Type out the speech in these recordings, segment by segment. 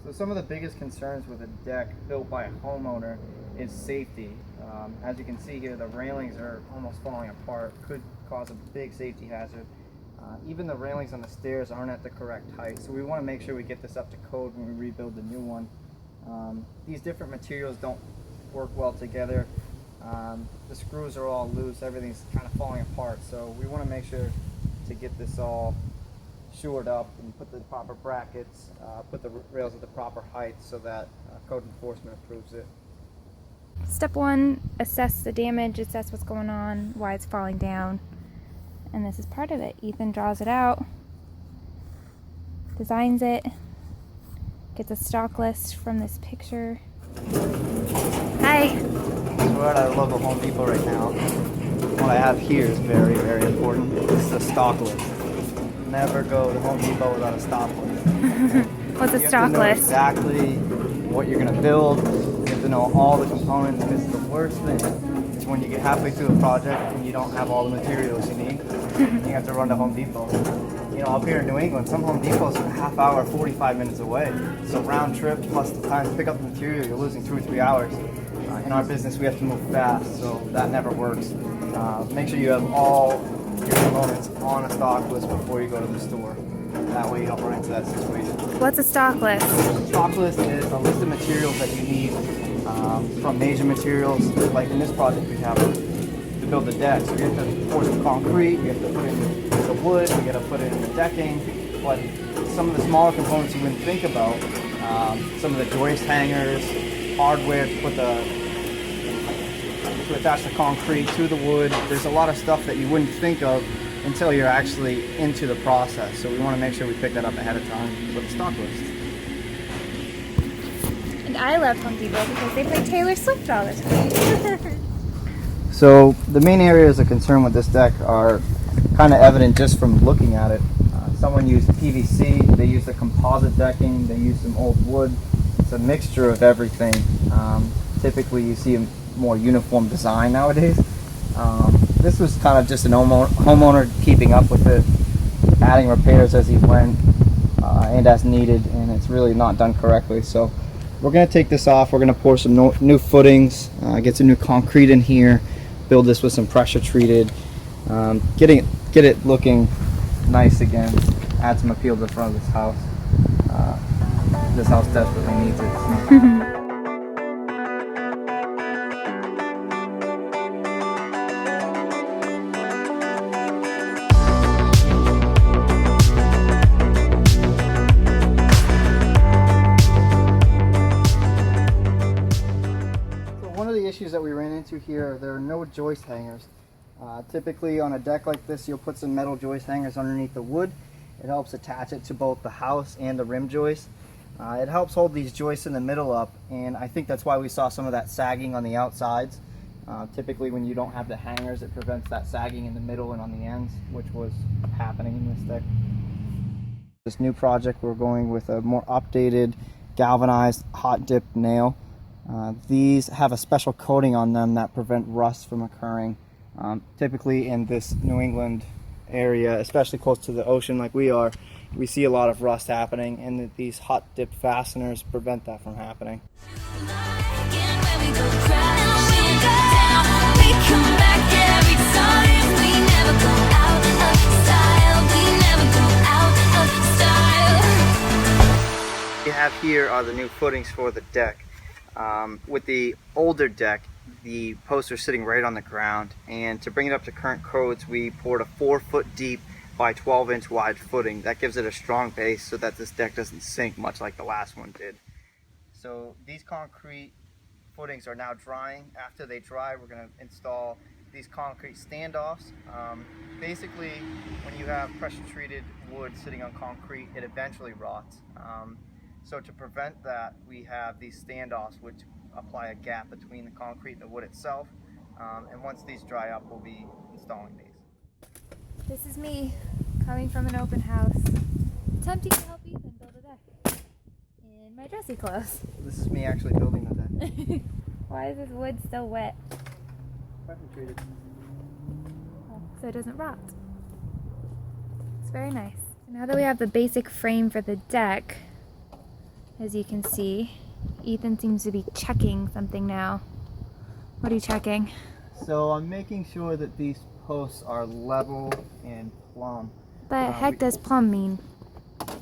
So some of the biggest concerns with a deck built by a homeowner is safety. As you can see here, the railings are almost falling apart, could cause a big safety hazard. Even the railings on the stairs aren't at the correct height, so we want to make sure we get this up to code when we rebuild the new one. These different materials don't work well together. The screws are all loose, everything's kind of falling apart, so we want to make sure to get this all shored up and put the proper brackets, put the rails at the proper height so that code enforcement approves it. Step 1, assess the damage, assess what's going on, why it's falling down. And this is part of it. Ethan draws it out, designs it, gets a stock list from this picture. Hi! So we're at our local Home Depot right now. What I have here is very, very important. This is a stock list. Never go to Home Depot without a stock list. What's a You stock have to know list? exactly what you're going to build. You have to know all the components, because the worst thing is when you get halfway through a project and you don't have all the materials you need. You have to run to Home Depot. You know, up here in New England, some Home Depots are a half hour, 45 minutes away. So round trip plus the time to pick up the material, you're losing 2 or 3 hours. In our business, we have to move fast, so that never works. Make sure you have all your components on a stock list before you go to the store. That way you don't run into that situation. What's a stock list? Stock list is a list of materials that you need from major materials. Like in this project we have to build the deck. So you have to pour some concrete, you have to put in the wood, you got to put in the decking. But some of the smaller components you wouldn't think about, some of the joist hangers, hardware to attach the concrete to the wood. There's a lot of stuff that you wouldn't think of until you're actually into the process. So we want to make sure we pick that up ahead of time with the stock list. And I love Home Depot because they play Taylor Swift all the time. So the main areas of concern with this deck are kind of evident just from looking at it. Someone used PVC, they used a composite decking, they used some old wood. It's a mixture of everything. Typically you see a more uniform design nowadays. This was kind of just an homeowner keeping up with it, adding repairs as he went and as needed, and it's really not done correctly. So we're going to take this off, we're going to pour some new footings, get some new concrete in here, build this with some pressure treated, get it looking nice again, add some appeal to the front of this house. This house desperately needs it. So. Issues that we ran into here, there are no joist hangers. Typically on a deck like this you'll put some metal joist hangers underneath the wood. It helps attach it to both the house and the rim joist. It helps hold these joists in the middle up, and I think that's why we saw some of that sagging on the outsides. Typically when you don't have the hangers, it prevents that sagging in the middle and on the ends, which was happening in this deck. This new project, we're going with a more updated galvanized hot dip nail. These have a special coating on them that prevent rust from occurring. Typically in this New England area, especially close to the ocean like we are, we see a lot of rust happening, and these hot dip fasteners prevent that from happening. What we have here are the new footings for the deck. With the older deck, the posts are sitting right on the ground, and to bring it up to current codes, we poured a 4-foot deep by 12-inch wide footing. That gives it a strong base so that this deck doesn't sink much like the last one did. So these concrete footings are now drying. After they dry, we're going to install these concrete standoffs. Basically, when you have pressure treated wood sitting on concrete, it eventually rots. So to prevent that, we have these standoffs which apply a gap between the concrete and the wood itself. And once these dry up, we'll be installing these. This is me coming from an open house, attempting to help Ethan build a deck in my dressy clothes. This is me actually building the deck. Why is this wood still wet? Pressure treated. Oh, so it doesn't rot. It's very nice. So now that we have the basic frame for the deck, as you can see. Ethan seems to be checking something now. What are you checking? So I'm making sure that these posts are level and plumb. The heck does plumb mean?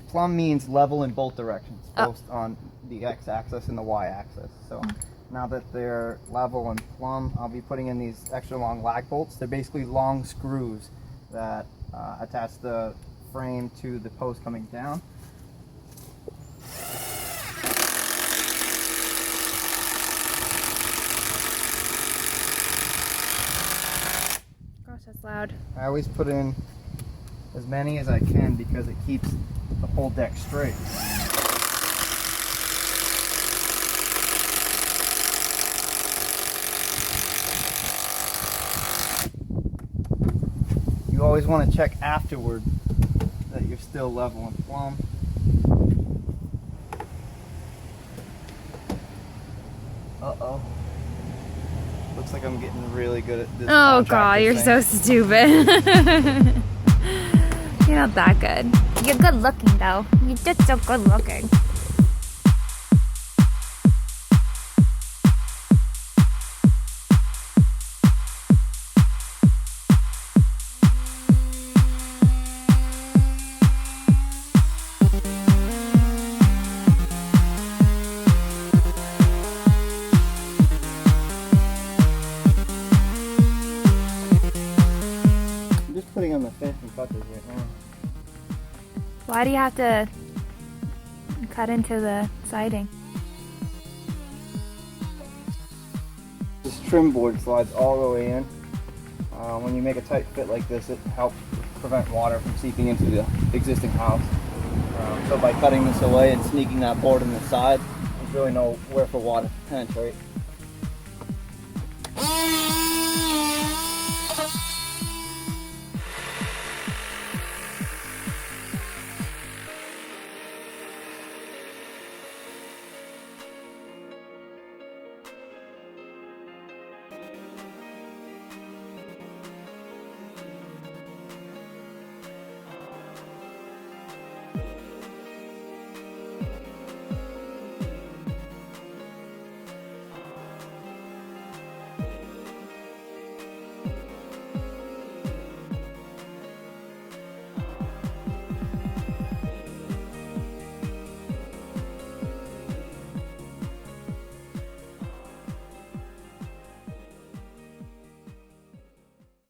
Plumb means level in both directions, Oh. both on the x-axis and the y-axis. So now that they're level and plumb, I'll be putting in these extra long lag bolts. They're basically long screws that attach the frame to the post coming down. Gosh, that's loud. I always put in as many as I can because it keeps the whole deck straight. You always want to check afterward that you're still level and plumb. Uh-oh. Looks like I'm getting really good at this. Oh god, contractor you're thing. so stupid. You're not that good. You're good looking though. You're just so good looking. I'm just putting on the finishing touches right now. Why do you have to cut into the siding? This trim board slides all the way in. When you make a tight fit like this, it helps prevent water from seeping into the existing house. So by cutting this away and sneaking that board in the side, there's really nowhere for water to penetrate.